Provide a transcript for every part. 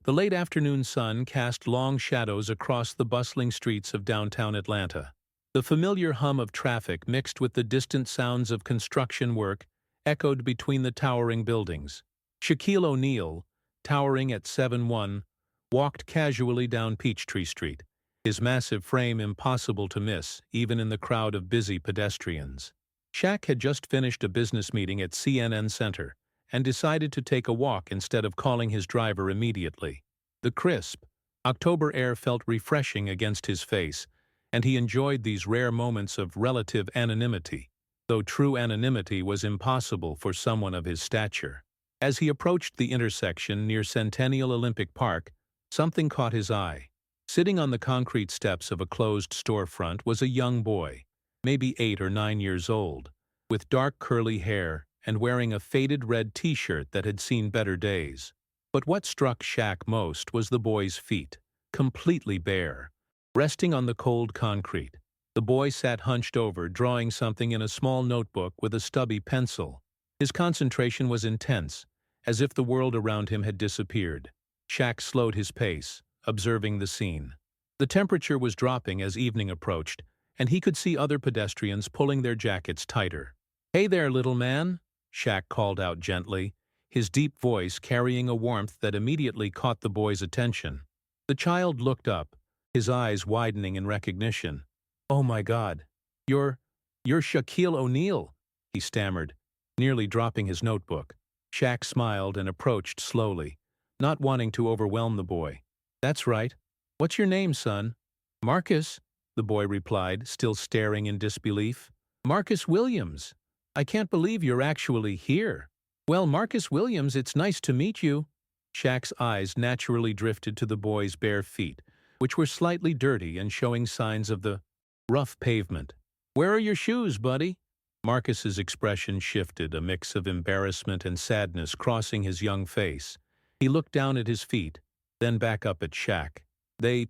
The late afternoon sun cast long shadows across the bustling streets of downtown Atlanta. The familiar hum of traffic mixed with the distant sounds of construction work echoed between the towering buildings. Shaquille O'Neal, towering at 7'1", walked casually down Peachtree Street, his massive frame impossible to miss even in the crowd of busy pedestrians. Shaq had just finished a business meeting at CNN Center and decided to take a walk instead of calling his driver immediately. The crisp, October air felt refreshing against his face, and he enjoyed these rare moments of relative anonymity, though true anonymity was impossible for someone of his stature. As he approached the intersection near Centennial Olympic Park, something caught his eye. Sitting on the concrete steps of a closed storefront was a young boy, maybe 8 or 9 years old, with dark curly hair and wearing a faded red t-shirt that had seen better days. But what struck Shaq most was the boy's feet, completely bare, resting on the cold concrete. The boy sat hunched over, drawing something in a small notebook with a stubby pencil. His concentration was intense, as if the world around him had disappeared. Shaq slowed his pace, observing the scene. The temperature was dropping as evening approached, and he could see other pedestrians pulling their jackets tighter. "Hey there, little man," Shaq called out gently, his deep voice carrying a warmth that immediately caught the boy's attention. The child looked up, his eyes widening in recognition. "Oh my God, you're Shaquille O'Neal," he stammered, nearly dropping his notebook. Shaq smiled and approached slowly, not wanting to overwhelm the boy. "That's right. What's your name, son?" "Marcus," the boy replied, still staring in disbelief. "Marcus Williams. I can't believe you're actually here." "Well, Marcus Williams, it's nice to meet you." Shaq's eyes naturally drifted to the boy's bare feet, which were slightly dirty and showing signs of the rough pavement. "Where are your shoes, buddy?" Marcus's expression shifted, a mix of embarrassment and sadness crossing his young face. He looked down at his feet, then back up at Shaq. They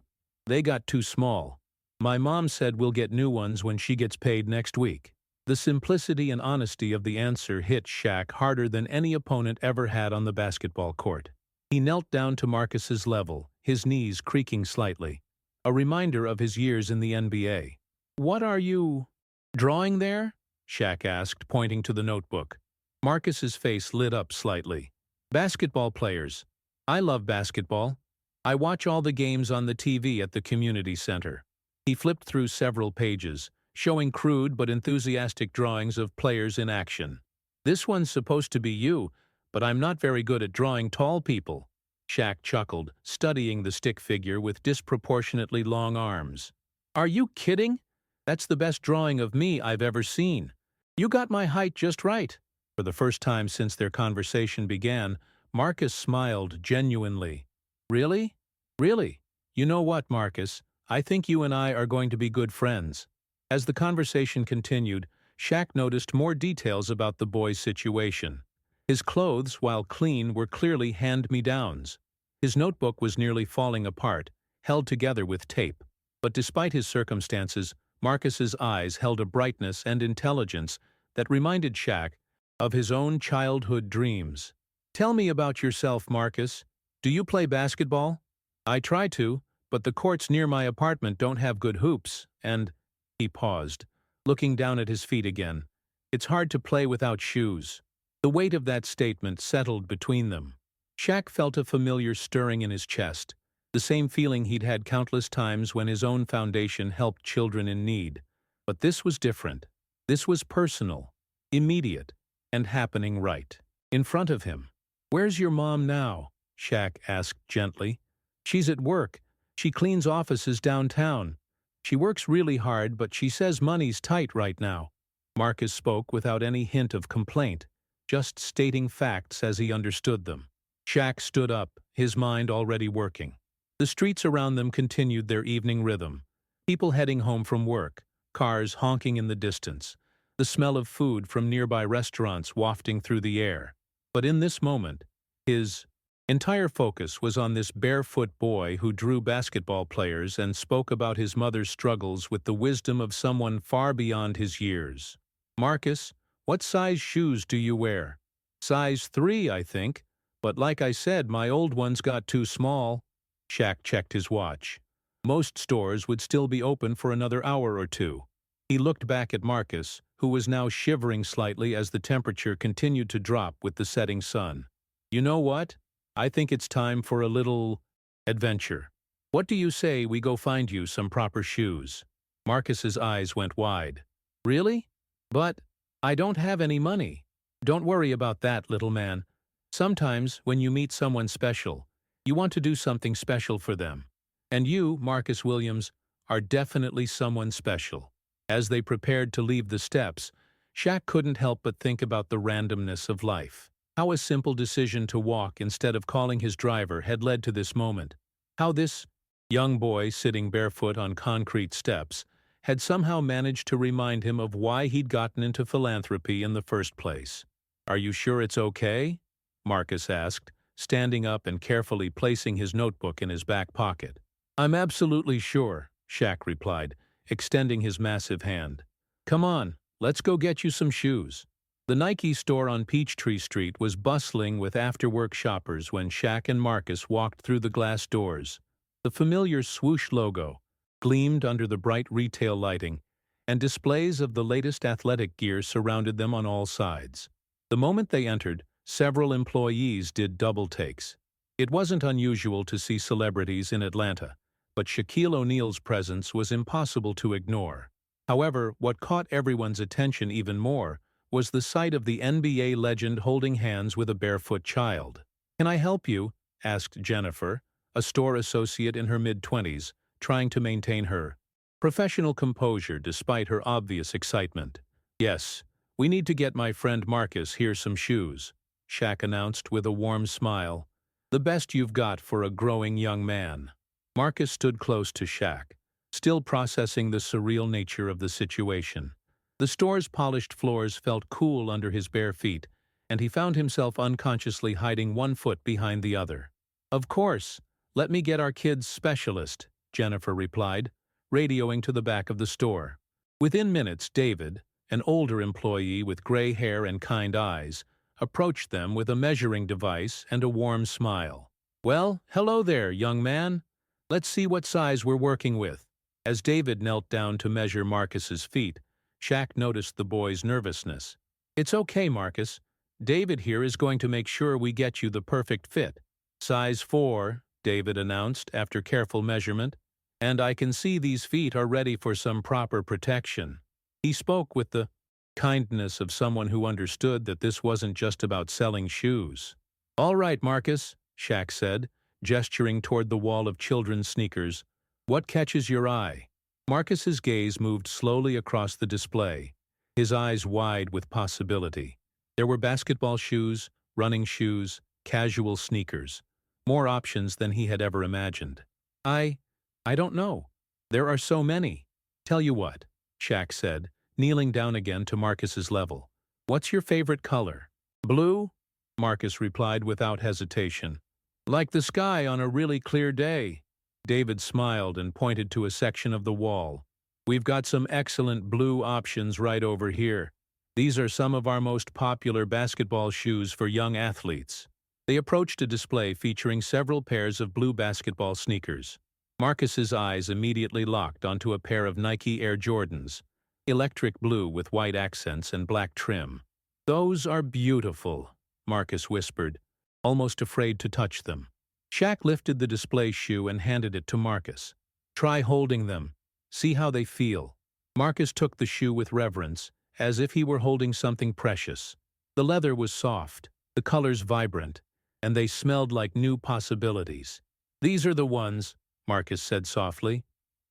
got too small. My mom said we'll get new ones when she gets paid next week." The simplicity and honesty of the answer hit Shaq harder than any opponent ever had on the basketball court. He knelt down to Marcus's level, his knees creaking slightly, a reminder of his years in the NBA. "What are you drawing there?" Shaq asked, pointing to the notebook. Marcus's face lit up slightly. "Basketball players. I love basketball. I watch all the games on the TV at the community center." He flipped through several pages, showing crude but enthusiastic drawings of players in action. "This one's supposed to be you, but I'm not very good at drawing tall people." Shaq chuckled, studying the stick figure with disproportionately long arms. "Are you kidding? That's the best drawing of me I've ever seen. You got my height just right." For the first time since their conversation began, Marcus smiled genuinely. "Really? Really? You know what, Marcus? I think you and I are going to be good friends." As the conversation continued, Shaq noticed more details about the boy's situation. His clothes, while clean, were clearly hand-me-downs. His notebook was nearly falling apart, held together with tape. But despite his circumstances, Marcus's eyes held a brightness and intelligence that reminded Shaq of his own childhood dreams. "Tell me about yourself, Marcus. Do you play basketball?" "I try to, but the courts near my apartment don't have good hoops, and—" He paused, looking down at his feet again. "It's hard to play without shoes." The weight of that statement settled between them. Shaq felt a familiar stirring in his chest, the same feeling he'd had countless times when his own foundation helped children in need. But this was different. This was personal, immediate, and happening right in front of him. "Where's your mom now?" Shaq asked gently. "She's at work. She cleans offices downtown. She works really hard, but she says money's tight right now." Marcus spoke without any hint of complaint, just stating facts as he understood them. Shaq stood up, his mind already working. The streets around them continued their evening rhythm. People heading home from work, cars honking in the distance, the smell of food from nearby restaurants wafting through the air. But in this moment, his entire focus was on this barefoot boy who drew basketball players and spoke about his mother's struggles with the wisdom of someone far beyond his years. "Marcus, what size shoes do you wear?" "Size 3, I think. But like I said, my old ones got too small. Shaq checked his watch. Most stores would still be open for another hour or two. He looked back at Marcus, who was now shivering slightly as the temperature continued to drop with the setting sun. You know what? I think it's time for a little adventure. What do you say we go find you some proper shoes? Marcus's eyes went wide. Really? But I don't have any money. Don't worry about that, little man. Sometimes, when you meet someone special, you want to do something special for them. And you, Marcus Williams, are definitely someone special. As they prepared to leave the steps, Shaq couldn't help but think about the randomness of life. How a simple decision to walk instead of calling his driver had led to this moment. How this young boy sitting barefoot on concrete steps had somehow managed to remind him of why he'd gotten into philanthropy in the first place. "Are you sure it's okay?" Marcus asked, standing up and carefully placing his notebook in his back pocket. "I'm absolutely sure," Shaq replied, extending his massive hand. "Come on, let's go get you some shoes." The Nike store on Peachtree Street was bustling with after-work shoppers when Shaq and Marcus walked through the glass doors. The familiar swoosh logo gleamed under the bright retail lighting, and displays of the latest athletic gear surrounded them on all sides. The moment they entered, several employees did double takes. It wasn't unusual to see celebrities in Atlanta, but Shaquille O'Neal's presence was impossible to ignore. However, what caught everyone's attention even more was the sight of the NBA legend holding hands with a barefoot child. "Can I help you?" asked Jennifer, a store associate in her mid-20s, trying to maintain her professional composure despite her obvious excitement. "Yes, we need to get my friend Marcus here some shoes," Shaq announced with a warm smile. "The best you've got for a growing young man." Marcus stood close to Shaq, still processing the surreal nature of the situation. The store's polished floors felt cool under his bare feet, and he found himself unconsciously hiding one foot behind the other. "Of course, let me get our kid's specialist," Jennifer replied, radioing to the back of the store. Within minutes, David, an older employee with gray hair and kind eyes, approached them with a measuring device and a warm smile. "Well, hello there, young man. Let's see what size we're working with." As David knelt down to measure Marcus's feet, Shaq noticed the boy's nervousness. "It's okay, Marcus. David here is going to make sure we get you the perfect fit." "Size 4, David announced after careful measurement, "and I can see these feet are ready for some proper protection." He spoke with the kindness of someone who understood that this wasn't just about selling shoes. "All right, Marcus," Shaq said, gesturing toward the wall of children's sneakers. "What catches your eye?" Marcus's gaze moved slowly across the display, his eyes wide with possibility. There were basketball shoes, running shoes, casual sneakers. More options than he had ever imagined. I don't know. There are so many." "Tell you what," Shaq said, kneeling down again to Marcus's level. "What's your favorite color?" "Blue," Marcus replied without hesitation. "Like the sky on a really clear day." David smiled and pointed to a section of the wall. "We've got some excellent blue options right over here. These are some of our most popular basketball shoes for young athletes." They approached a display featuring several pairs of blue basketball sneakers. Marcus's eyes immediately locked onto a pair of Nike Air Jordans, electric blue with white accents and black trim. "Those are beautiful," Marcus whispered, almost afraid to touch them. Shaq lifted the display shoe and handed it to Marcus. "Try holding them. See how they feel." Marcus took the shoe with reverence, as if he were holding something precious. The leather was soft, the colors vibrant, and they smelled like new possibilities. "These are the ones," Marcus said softly.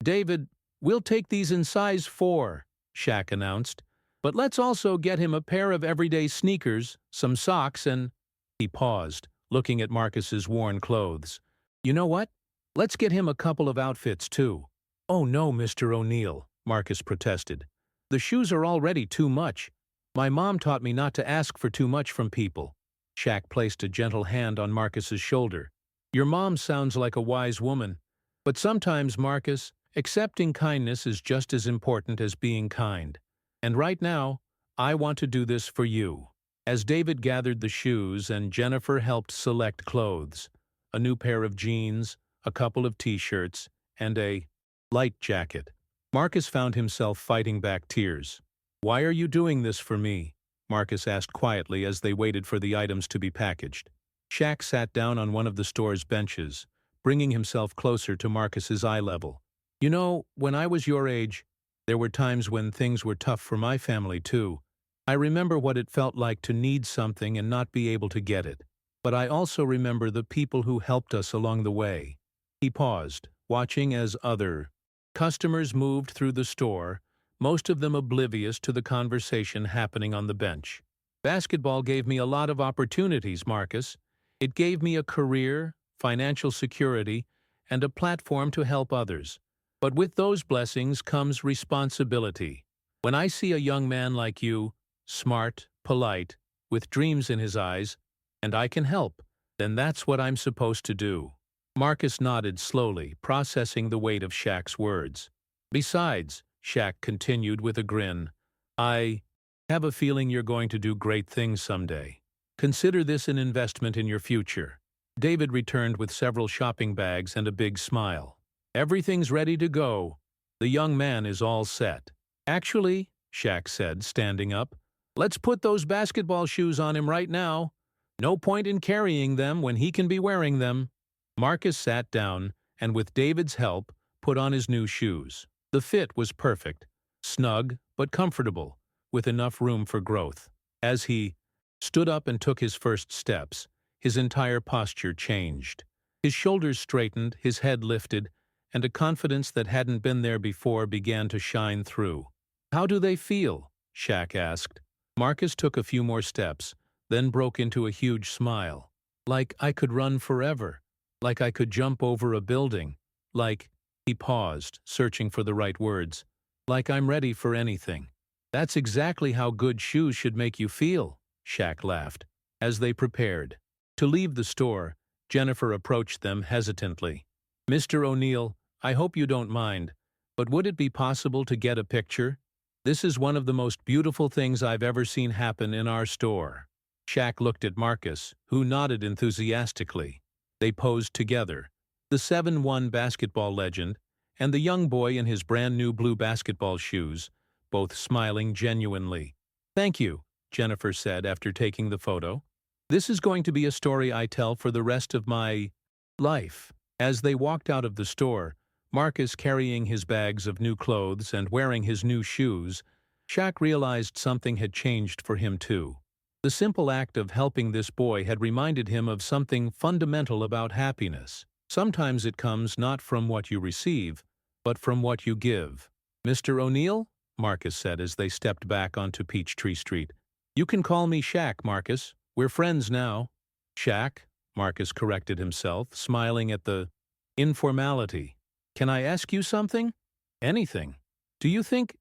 "David, we'll take these in size 4, Shaq announced. "But let's also get him a pair of everyday sneakers, some socks, and—" He paused, looking at Marcus's worn clothes. "You know what? Let's get him a couple of outfits, too." "Oh no, Mr. O'Neal," Marcus protested. "The shoes are already too much. My mom taught me not to ask for too much from people." Shaq placed a gentle hand on Marcus's shoulder. "Your mom sounds like a wise woman. But sometimes, Marcus, accepting kindness is just as important as being kind. And right now, I want to do this for you." As David gathered the shoes and Jennifer helped select clothes, a new pair of jeans, a couple of t-shirts, and a light jacket, Marcus found himself fighting back tears. "Why are you doing this for me?" Marcus asked quietly as they waited for the items to be packaged. Shaq sat down on one of the store's benches, bringing himself closer to Marcus's eye level. "You know, when I was your age, there were times when things were tough for my family too. I remember what it felt like to need something and not be able to get it. But I also remember the people who helped us along the way." He paused, watching as other customers moved through the store, most of them oblivious to the conversation happening on the bench. "Basketball gave me a lot of opportunities, Marcus. It gave me a career, financial security, and a platform to help others. But with those blessings comes responsibility. When I see a young man like you, smart, polite, with dreams in his eyes, and I can help, then that's what I'm supposed to do." Marcus nodded slowly, processing the weight of Shaq's words. "Besides," Shaq continued with a grin, "I have a feeling you're going to do great things someday. Consider this an investment in your future." David returned with several shopping bags and a big smile. "Everything's ready to go. The young man is all set." "Actually," Shaq said, standing up, "let's put those basketball shoes on him right now. No point in carrying them when he can be wearing them." Marcus sat down and, with David's help, put on his new shoes. The fit was perfect, snug but comfortable, with enough room for growth. As he stood up and took his first steps, his entire posture changed. His shoulders straightened, his head lifted, and a confidence that hadn't been there before began to shine through. "How do they feel?" Shaq asked. Marcus took a few more steps, then broke into a huge smile. "Like I could run forever. Like I could jump over a building. Like—" He paused, searching for the right words. "Like I'm ready for anything." "That's exactly how good shoes should make you feel," Shaq laughed. As they prepared to leave the store, Jennifer approached them hesitantly. "Mr. O'Neill, I hope you don't mind, but would it be possible to get a picture? This is one of the most beautiful things I've ever seen happen in our store." Shaq looked at Marcus, who nodded enthusiastically. They posed together, the 7-1 basketball legend and the young boy in his brand-new blue basketball shoes, both smiling genuinely. "Thank you," Jennifer said after taking the photo. "This is going to be a story I tell for the rest of my life." As they walked out of the store, Marcus carrying his bags of new clothes and wearing his new shoes, Shaq realized something had changed for him too. The simple act of helping this boy had reminded him of something fundamental about happiness. Sometimes it comes not from what you receive, but from what you give. "Mr. O'Neill," Marcus said as they stepped back onto Peachtree Street. "You can call me Shaq, Marcus. We're friends now." "Shaq," Marcus corrected himself, smiling at the informality. "Can I ask you something?" "Anything. Do you think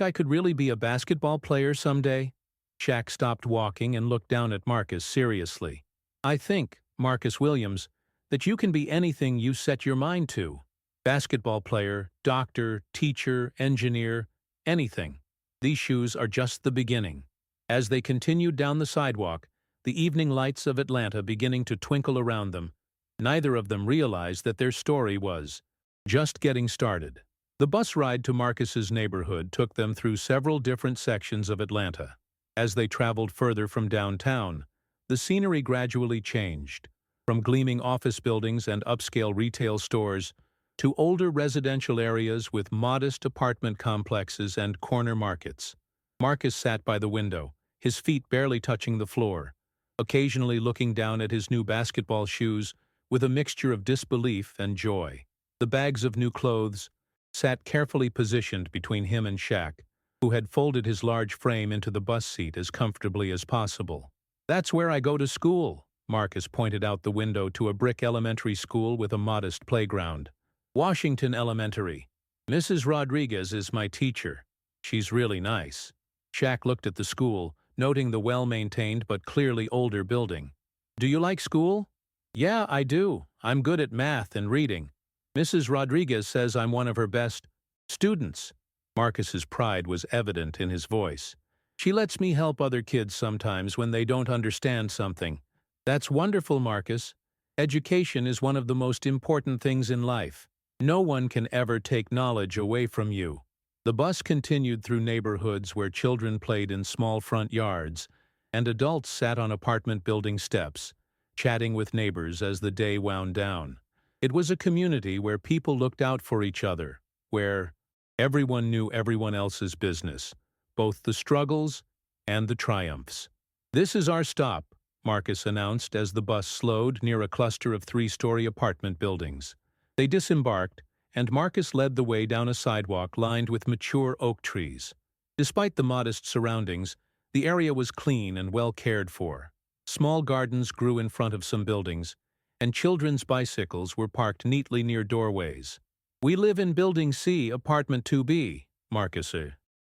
I could really be a basketball player someday?" Shaq stopped walking and looked down at Marcus seriously. "I think, Marcus Williams, that you can be anything you set your mind to. Basketball player, doctor, teacher, engineer, anything. These shoes are just the beginning." As they continued down the sidewalk, the evening lights of Atlanta beginning to twinkle around them, neither of them realized that their story was just getting started. The bus ride to Marcus's neighborhood took them through several different sections of Atlanta. As they traveled further from downtown, the scenery gradually changed, from gleaming office buildings and upscale retail stores to older residential areas with modest apartment complexes and corner markets. Marcus sat by the window, his feet barely touching the floor, occasionally looking down at his new basketball shoes with a mixture of disbelief and joy. The bags of new clothes sat carefully positioned between him and Shaq, who had folded his large frame into the bus seat as comfortably as possible. "That's where I go to school," Marcus pointed out the window to a brick elementary school with a modest playground. "Washington Elementary. Mrs. Rodriguez is my teacher. She's really nice." Shaq looked at the school, noting the well-maintained but clearly older building. "Do you like school?" "Yeah, I do. I'm good at math and reading. Mrs. Rodriguez says I'm one of her best students." Marcus's pride was evident in his voice. She lets me help other kids sometimes when they don't understand something. That's wonderful, Marcus. Education is one of the most important things in life. No one can ever take knowledge away from you. The bus continued through neighborhoods where children played in small front yards, and adults sat on apartment building steps, chatting with neighbors as the day wound down. It was a community where people looked out for each other, where everyone knew everyone else's business, both the struggles and the triumphs. "This is our stop," Marcus announced as the bus slowed near a cluster of three-story apartment buildings. They disembarked, and Marcus led the way down a sidewalk lined with mature oak trees. Despite the modest surroundings, the area was clean and well cared for. Small gardens grew in front of some buildings, and children's bicycles were parked neatly near doorways. "We live in Building C, Apartment 2B, Marcus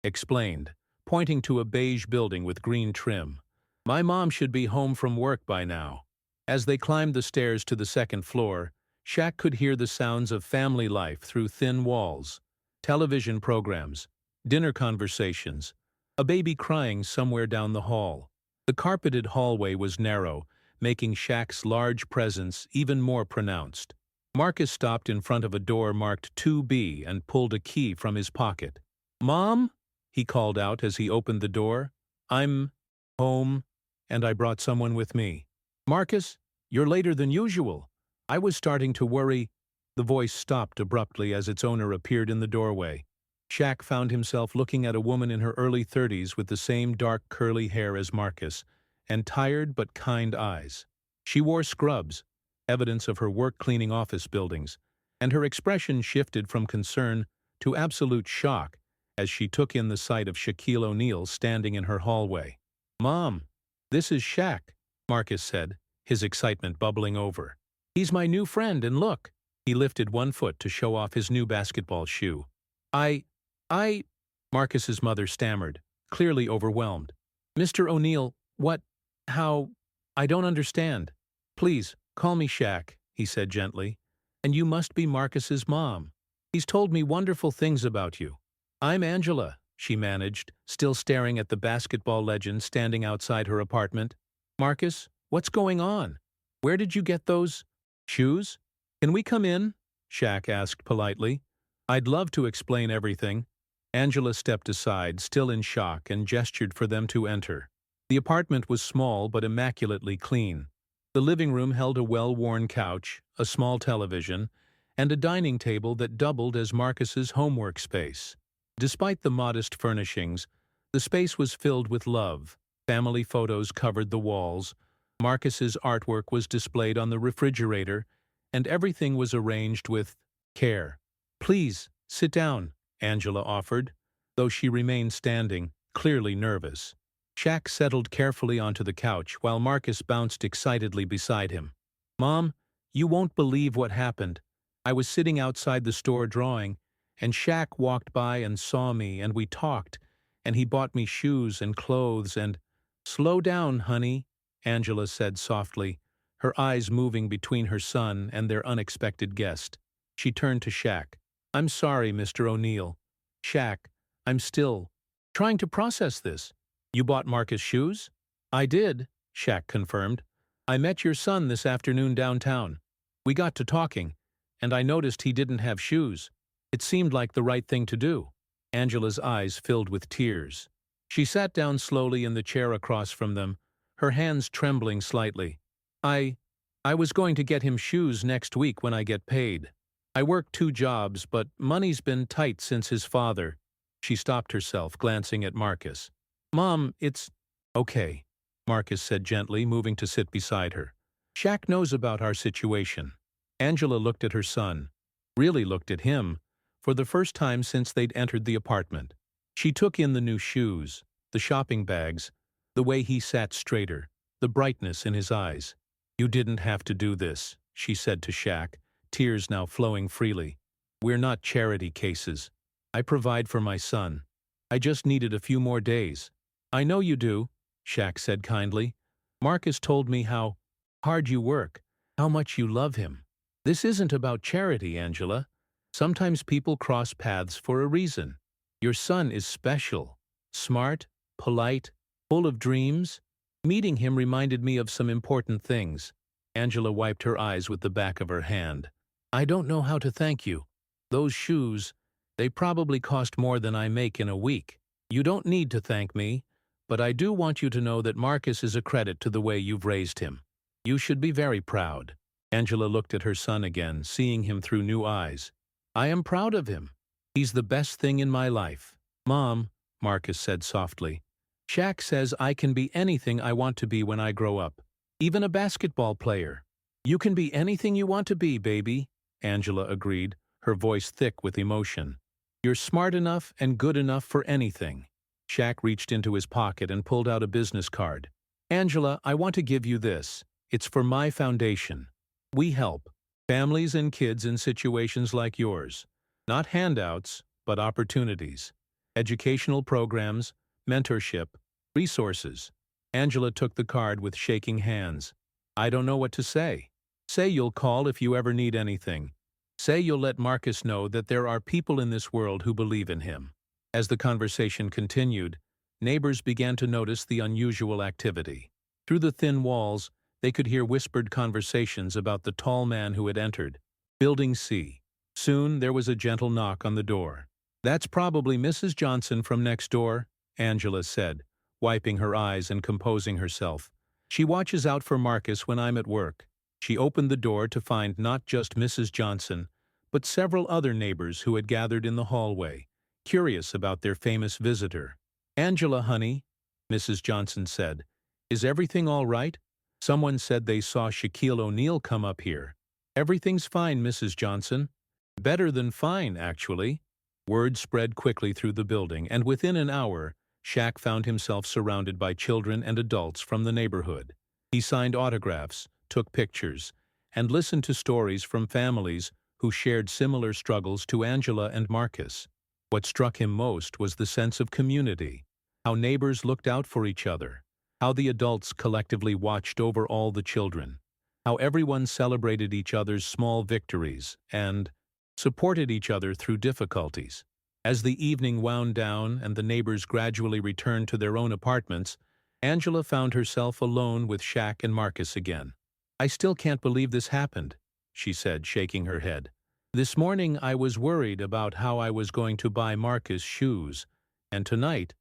explained, pointing to a beige building with green trim. "My mom should be home from work by now." As they climbed the stairs to the second floor, Shaq could hear the sounds of family life through thin walls, television programs, dinner conversations, a baby crying somewhere down the hall. The carpeted hallway was narrow, making Shaq's large presence even more pronounced. Marcus stopped in front of a door marked 2B and pulled a key from his pocket. "Mom?" he called out as he opened the door. "I'm home, and I brought someone with me." "Marcus, you're later than usual. I was starting to worry." The voice stopped abruptly as its owner appeared in the doorway. Shaq found himself looking at a woman in her early 30s with the same dark curly hair as Marcus, and tired but kind eyes. She wore scrubs, evidence of her work cleaning office buildings, and her expression shifted from concern to absolute shock as she took in the sight of Shaquille O'Neal standing in her hallway. "Mom, this is Shaq," Marcus said, his excitement bubbling over. "He's my new friend, and look." He lifted one foot to show off his new basketball shoe. I, Marcus's mother stammered, clearly overwhelmed. "Mr. O'Neal, how, I don't understand." "Please, call me Shaq," he said gently. "And you must be Marcus's mom. He's told me wonderful things about you." "I'm Angela," she managed, still staring at the basketball legend standing outside her apartment. "Marcus, what's going on? Where did you get those shoes?" "Can we come in?" Shaq asked politely. "I'd love to explain everything." Angela stepped aside, still in shock, and gestured for them to enter. The apartment was small but immaculately clean. The living room held a well-worn couch, a small television, and a dining table that doubled as Marcus's homework space. Despite the modest furnishings, the space was filled with love. Family photos covered the walls, Marcus's artwork was displayed on the refrigerator, and everything was arranged with care. "Please, sit down," Angela offered, though she remained standing, clearly nervous. Shaq settled carefully onto the couch while Marcus bounced excitedly beside him. "Mom, you won't believe what happened. I was sitting outside the store drawing, and Shaq walked by and saw me, and we talked, and he bought me shoes and clothes and—" "Slow down, honey," Angela said softly, her eyes moving between her son and their unexpected guest. She turned to Shaq. "I'm sorry, Mr. O'Neal. Shaq, I'm still trying to process this. You bought Marcus shoes?" "I did," Shaq confirmed. "I met your son this afternoon downtown. We got to talking, and I noticed he didn't have shoes. It seemed like the right thing to do." Angela's eyes filled with tears. She sat down slowly in the chair across from them, her hands trembling slightly. I was going to get him shoes next week when I get paid. I work 2 jobs, but money's been tight since his father." She stopped herself, glancing at Marcus. "Mom, it's okay," Marcus said gently, moving to sit beside her. "Shaq knows about our situation." Angela looked at her son, really looked at him, for the first time since they'd entered the apartment. She took in the new shoes, the shopping bags, the way he sat straighter, the brightness in his eyes. "You didn't have to do this," she said to Shaq, tears now flowing freely. "We're not charity cases. I provide for my son. I just needed a few more days." "I know you do," Shaq said kindly. "Marcus told me how hard you work, how much you love him. This isn't about charity, Angela. Sometimes people cross paths for a reason. Your son is special, smart, polite, full of dreams. Meeting him reminded me of some important things. Angela wiped her eyes with the back of her hand. I don't know how to thank you. Those shoes, they probably cost more than I make in a week. You don't need to thank me, but I do want you to know that Marcus is a credit to the way you've raised him. You should be very proud. Angela looked at her son again, seeing him through new eyes. I am proud of him. He's the best thing in my life. Mom, Marcus said softly, Shaq says I can be anything I want to be when I grow up. Even a basketball player. You can be anything you want to be, baby, Angela agreed, her voice thick with emotion. You're smart enough and good enough for anything. Shaq reached into his pocket and pulled out a business card. Angela, I want to give you this. It's for my foundation. We help families and kids in situations like yours. Not handouts, but opportunities. Educational programs, mentorship, resources. Angela took the card with shaking hands. I don't know what to say. Say you'll call if you ever need anything. Say you'll let Marcus know that there are people in this world who believe in him. As the conversation continued, neighbors began to notice the unusual activity. Through the thin walls, they could hear whispered conversations about the tall man who had entered. Building C. Soon there was a gentle knock on the door. That's probably Mrs. Johnson from next door, Angela said, wiping her eyes and composing herself. She watches out for Marcus when I'm at work. She opened the door to find not just Mrs. Johnson, but several other neighbors who had gathered in the hallway, curious about their famous visitor. Angela, honey, Mrs. Johnson said, is everything all right? Someone said they saw Shaquille O'Neal come up here. Everything's fine, Mrs. Johnson. Better than fine, actually. Word spread quickly through the building, and within an hour, Shaq found himself surrounded by children and adults from the neighborhood. He signed autographs, took pictures, and listened to stories from families who shared similar struggles to Angela and Marcus. What struck him most was the sense of community, how neighbors looked out for each other, how the adults collectively watched over all the children, how everyone celebrated each other's small victories and supported each other through difficulties. As the evening wound down and the neighbors gradually returned to their own apartments, Angela found herself alone with Shaq and Marcus again. I still can't believe this happened, she said, shaking her head. This morning I was worried about how I was going to buy Marcus shoes, and tonight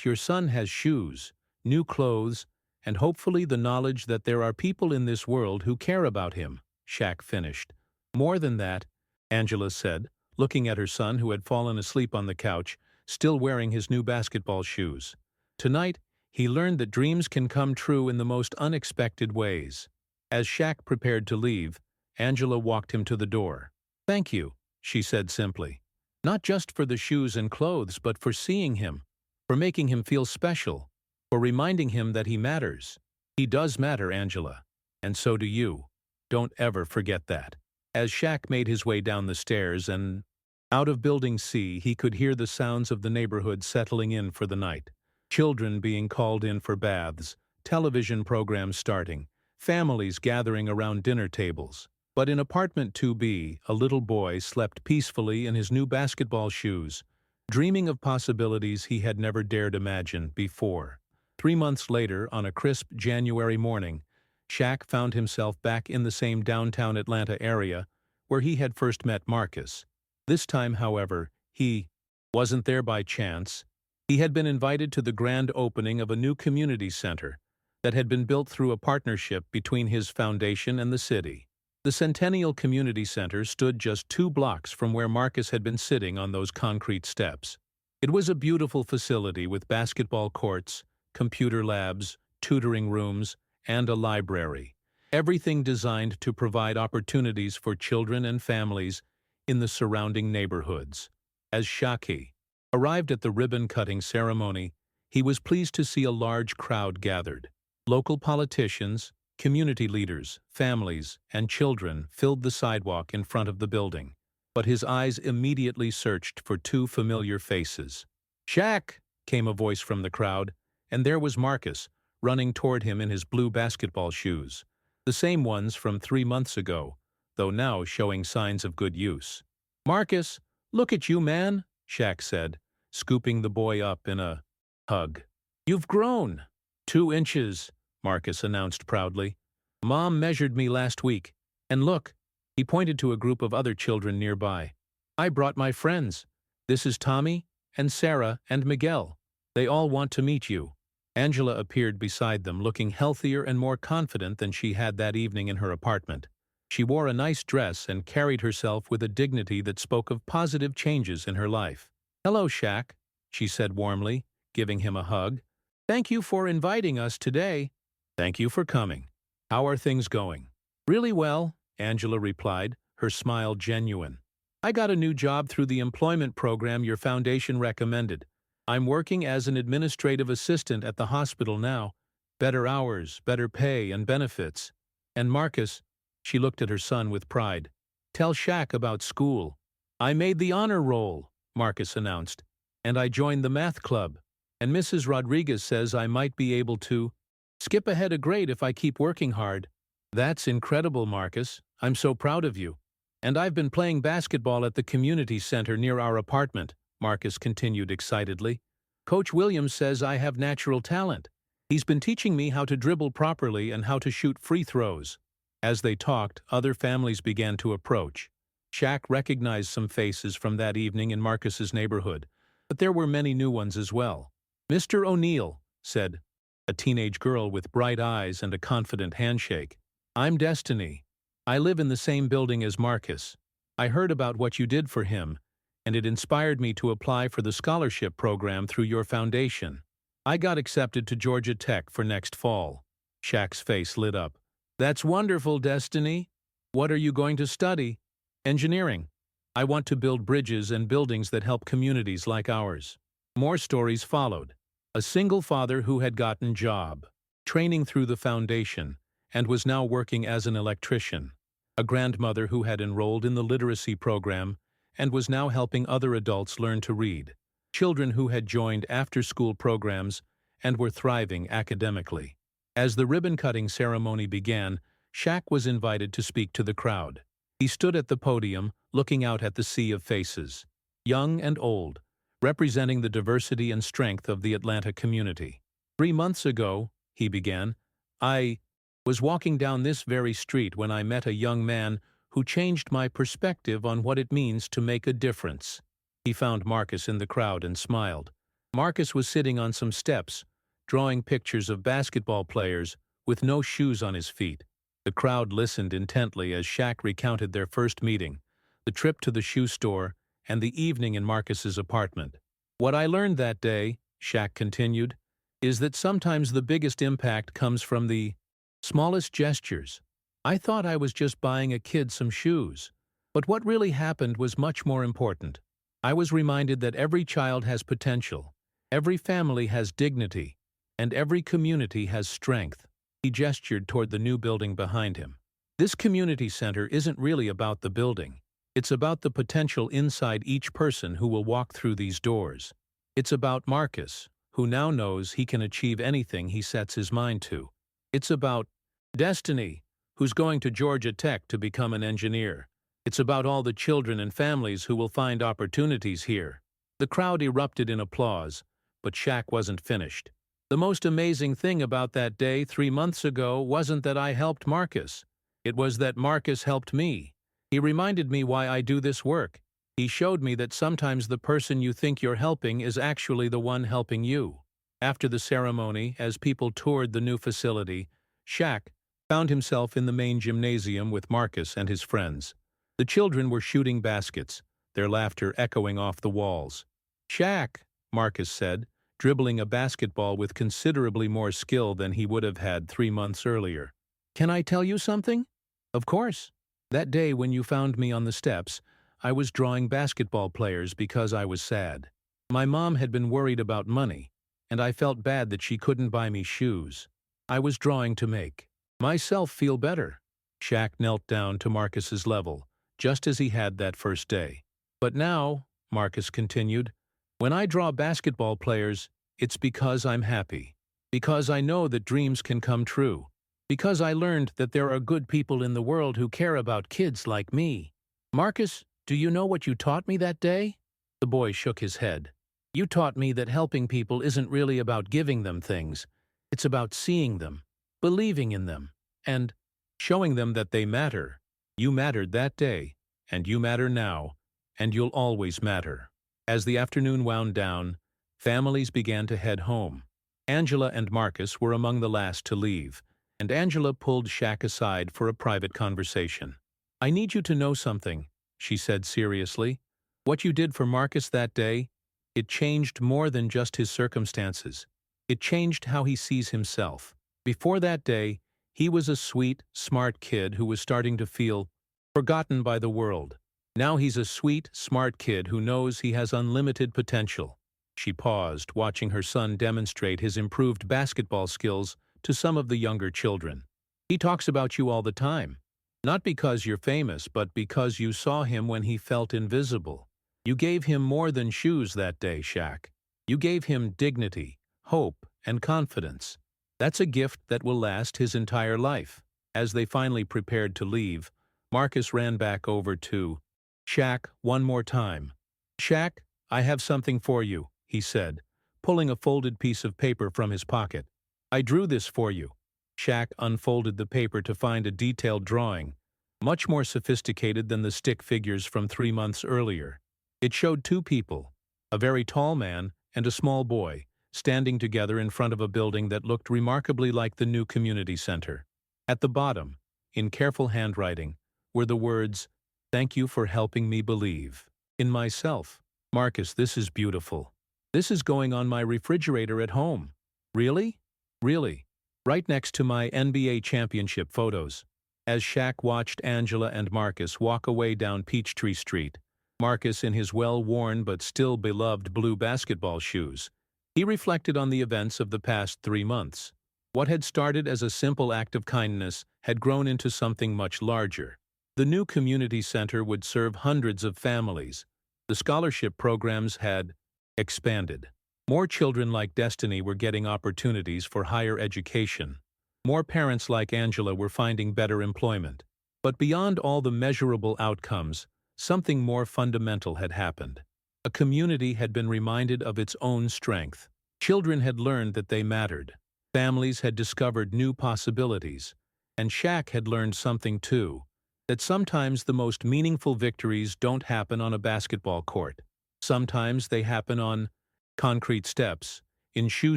your son has shoes, new clothes, and hopefully the knowledge that there are people in this world who care about him, Shaq finished. More than that, Angela said, looking at her son who had fallen asleep on the couch, still wearing his new basketball shoes. Tonight, he learned that dreams can come true in the most unexpected ways. As Shaq prepared to leave, Angela walked him to the door. Thank you, she said simply. Not just for the shoes and clothes, but for seeing him, for making him feel special, for reminding him that he matters. He does matter, Angela. And so do you. Don't ever forget that. As Shaq made his way down the stairs and out of Building C, he could hear the sounds of the neighborhood settling in for the night. Children being called in for baths, television programs starting, families gathering around dinner tables. But in apartment 2B, a little boy slept peacefully in his new basketball shoes, dreaming of possibilities he had never dared imagine before. 3 months later, on a crisp January morning, Shaq found himself back in the same downtown Atlanta area where he had first met Marcus. This time, however, he wasn't there by chance. He had been invited to the grand opening of a new community center that had been built through a partnership between his foundation and the city. The Centennial Community Center stood just 2 blocks from where Marcus had been sitting on those concrete steps. It was a beautiful facility with basketball courts, computer labs, tutoring rooms, and a library. Everything designed to provide opportunities for children and families in the surrounding neighborhoods. As Shaquille arrived at the ribbon-cutting ceremony, he was pleased to see a large crowd gathered. Local politicians, community leaders, families, and children filled the sidewalk in front of the building. But his eyes immediately searched for 2 familiar faces. "Shaq!" came a voice from the crowd, and there was Marcus, running toward him in his blue basketball shoes, the same ones from 3 months ago, though now showing signs of good use. "Marcus, look at you, man," Shaq said, scooping the boy up in a hug. You've grown. 2 inches, Marcus announced proudly. Mom measured me last week. And look, he pointed to a group of other children nearby. I brought my friends. This is Tommy, and Sarah, and Miguel. They all want to meet you. Angela appeared beside them, looking healthier and more confident than she had that evening in her apartment. She wore a nice dress and carried herself with a dignity that spoke of positive changes in her life. Hello, Shaq, she said warmly, giving him a hug. Thank you for inviting us today. Thank you for coming. How are things going? Really well, Angela replied, her smile genuine. I got a new job through the employment program your foundation recommended. I'm working as an administrative assistant at the hospital now. Better hours, better pay, and benefits. And Marcus, she looked at her son with pride. Tell Shaq about school. I made the honor roll, Marcus announced. And I joined the math club. And Mrs. Rodriguez says I might be able to skip ahead a grade if I keep working hard. That's incredible, Marcus. I'm so proud of you. And I've been playing basketball at the community center near our apartment, Marcus continued excitedly. Coach Williams says I have natural talent. He's been teaching me how to dribble properly and how to shoot free throws. As they talked, other families began to approach. Shaq recognized some faces from that evening in Marcus's neighborhood, but there were many new ones as well. Mr. O'Neill, said a teenage girl with bright eyes and a confident handshake. I'm Destiny. I live in the same building as Marcus. I heard about what you did for him, and it inspired me to apply for the scholarship program through your foundation. I got accepted to Georgia Tech for next fall. Shaq's face lit up. That's wonderful, Destiny. What are you going to study? Engineering. I want to build bridges and buildings that help communities like ours. More stories followed. A single father who had gotten job, training through the foundation, and was now working as an electrician. A grandmother who had enrolled in the literacy program and was now helping other adults learn to read. Children who had joined after-school programs and were thriving academically. As the ribbon-cutting ceremony began, Shaq was invited to speak to the crowd. He stood at the podium, looking out at the sea of faces, young and old, representing the diversity and strength of the Atlanta community. 3 months ago, he began, I was walking down this very street when I met a young man who changed my perspective on what it means to make a difference. He found Marcus in the crowd and smiled. Marcus was sitting on some steps, drawing pictures of basketball players with no shoes on his feet. The crowd listened intently as Shaq recounted their first meeting, the trip to the shoe store, and the evening in Marcus's apartment. What I learned that day, Shaq continued, is that sometimes the biggest impact comes from the smallest gestures. I thought I was just buying a kid some shoes, but what really happened was much more important. I was reminded that every child has potential, every family has dignity, and every community has strength. He gestured toward the new building behind him. This community center isn't really about the building. It's about the potential inside each person who will walk through these doors. It's about Marcus, who now knows he can achieve anything he sets his mind to. It's about Destiny, who's going to Georgia Tech to become an engineer. It's about all the children and families who will find opportunities here. The crowd erupted in applause, but Shaq wasn't finished. The most amazing thing about that day 3 months ago wasn't that I helped Marcus. It was that Marcus helped me. He reminded me why I do this work. He showed me that sometimes the person you think you're helping is actually the one helping you. After the ceremony, as people toured the new facility, Shaq found himself in the main gymnasium with Marcus and his friends. The children were shooting baskets, their laughter echoing off the walls. Shaq, Marcus said, dribbling a basketball with considerably more skill than he would have had 3 months earlier. Can I tell you something? Of course. That day when you found me on the steps, I was drawing basketball players because I was sad. My mom had been worried about money, and I felt bad that she couldn't buy me shoes. I was drawing to make myself feel better. Shaq knelt down to Marcus's level, just as he had that first day. But now, Marcus continued, when I draw basketball players, it's because I'm happy. Because I know that dreams can come true. Because I learned that there are good people in the world who care about kids like me. Marcus, do you know what you taught me that day? The boy shook his head. You taught me that helping people isn't really about giving them things. It's about seeing them, believing in them, and showing them that they matter. You mattered that day, and you matter now, and you'll always matter. As the afternoon wound down, families began to head home. Angela and Marcus were among the last to leave, and Angela pulled Shaq aside for a private conversation. "I need you to know something," she said seriously. "What you did for Marcus that day, it changed more than just his circumstances. It changed how he sees himself. Before that day, he was a sweet, smart kid who was starting to feel forgotten by the world. Now he's a sweet, smart kid who knows he has unlimited potential." She paused, watching her son demonstrate his improved basketball skills to some of the younger children. "He talks about you all the time. Not because you're famous, but because you saw him when he felt invisible. You gave him more than shoes that day, Shaq. You gave him dignity, hope, and confidence. That's a gift that will last his entire life." As they finally prepared to leave, Marcus ran back over to Shaq one more time. "Shaq, I have something for you," he said, pulling a folded piece of paper from his pocket. "I drew this for you." Shaq unfolded the paper to find a detailed drawing, much more sophisticated than the stick figures from 3 months earlier. It showed two people, a very tall man and a small boy, standing together in front of a building that looked remarkably like the new community center. At the bottom, in careful handwriting, were the words, "Thank you for helping me believe in myself." "Marcus, this is beautiful. This is going on my refrigerator at home." "Really?" "Really. Right next to my NBA championship photos." As Shaq watched Angela and Marcus walk away down Peachtree Street, Marcus in his well-worn but still beloved blue basketball shoes, he reflected on the events of the past 3 months. What had started as a simple act of kindness had grown into something much larger. The new community center would serve hundreds of families. The scholarship programs had expanded. More children like Destiny were getting opportunities for higher education. More parents like Angela were finding better employment. But beyond all the measurable outcomes, something more fundamental had happened. A community had been reminded of its own strength. Children had learned that they mattered. Families had discovered new possibilities. And Shaq had learned something too, that sometimes the most meaningful victories don't happen on a basketball court. Sometimes they happen on concrete steps, in shoe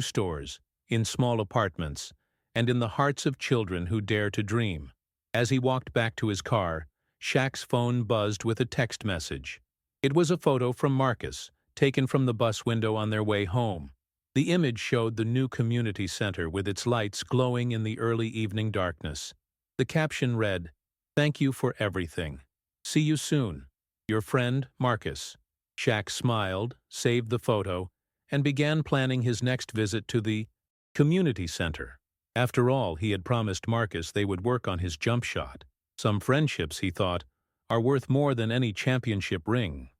stores, in small apartments, and in the hearts of children who dare to dream. As he walked back to his car, Shaq's phone buzzed with a text message. It was a photo from Marcus, taken from the bus window on their way home. The image showed the new community center with its lights glowing in the early evening darkness. The caption read, "Thank you for everything. See you soon. Your friend, Marcus." Shaq smiled, saved the photo, and began planning his next visit to the community center. After all, he had promised Marcus they would work on his jump shot. Some friendships, he thought, are worth more than any championship ring.